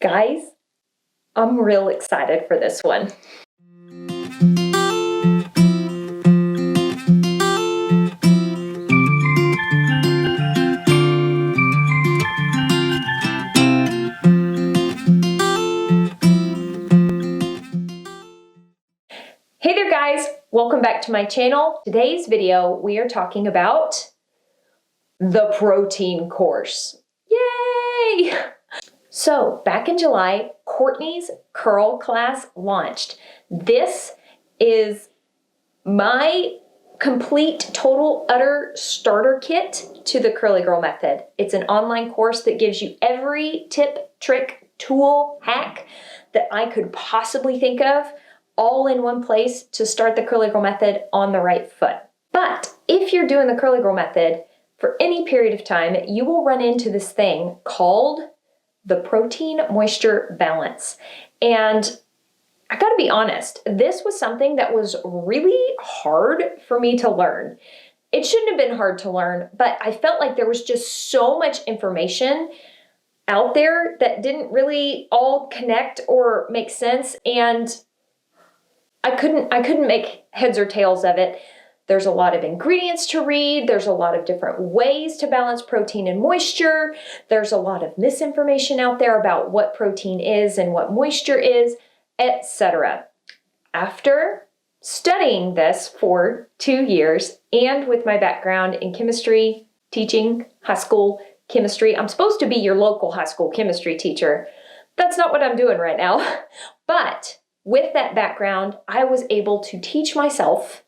Guys, I'm real excited for this one. Hey there guys, welcome back to my channel. Today's video, we are talking about the protein course. Yay! So back in July, Courtney's curl class launched. This is my complete, total, utter starter kit to the Curly Girl method. It's an online course that gives you every tip, trick, tool, hack that I could possibly think of, all in one place to start the Curly Girl method on the right foot. But if you're doing the Curly Girl method for any period of time, you will run into this thing called the protein moisture balance. And I gotta be honest, this was something that was really hard for me to learn. It shouldn't have been hard to learn, but I felt like there was just so much information out there that didn't really all connect or make sense, and I couldn't make heads or tails of it. There's a lot of ingredients to read. There's a lot of different ways to balance protein and moisture. There's a lot of misinformation out there about what protein is and what moisture is, etc. After studying this for 2 years and with my background in chemistry, teaching high school chemistry, I'm supposed to be your local high school chemistry teacher. That's not what I'm doing right now. But with that background, I was able to teach myself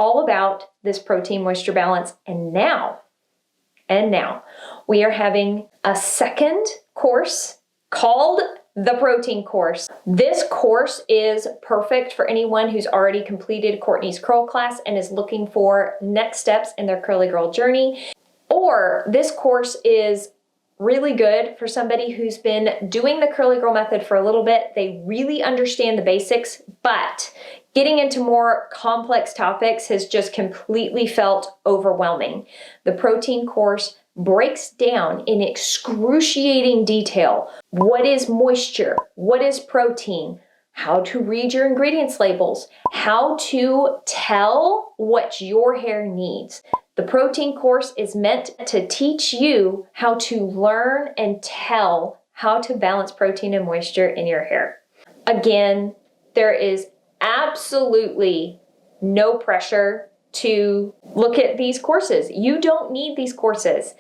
all about this protein moisture balance. And now we are having a second course called the protein course. This course is perfect for anyone who's already completed Courtney's curl class and is looking for next steps in their Curly Girl journey. Or this course is really good for somebody who's been doing the Curly Girl method for a little bit. They really understand the basics, but getting into more complex topics has just completely felt overwhelming. The protein course breaks down in excruciating detail what is moisture, what is protein, how to read your ingredients labels, how to tell what your hair needs. The protein course is meant to teach you how to learn and tell how to balance protein and moisture in your hair. Again, there is absolutely no pressure to look at these courses. You don't need these courses.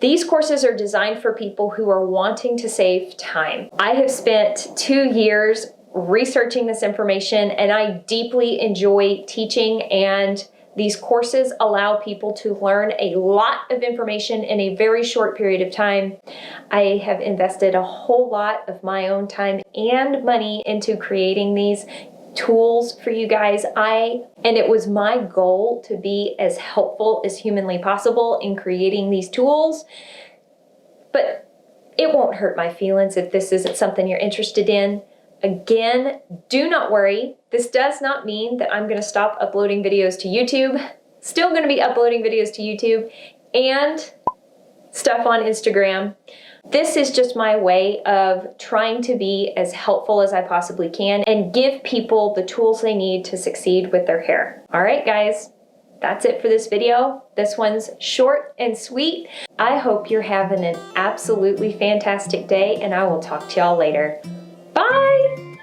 These courses are designed for people who are wanting to save time. I have spent 2 years researching this information, and I deeply enjoy teaching, and these courses allow people to learn a lot of information in a very short period of time. I have invested a whole lot of my own time and money into creating these tools for you guys. And it was my goal to be as helpful as humanly possible in creating these tools. But it won't hurt my feelings if this isn't something you're interested in. Again, do not worry. This does not mean that I'm going to stop uploading videos to YouTube. Still going to be uploading videos to YouTube and stuff on Instagram. This is just my way of trying to be as helpful as I possibly can and give people the tools they need to succeed with their hair. All right, guys, that's it for this video. This one's short and sweet. I hope you're having an absolutely fantastic day, and I will talk to y'all later. Bye!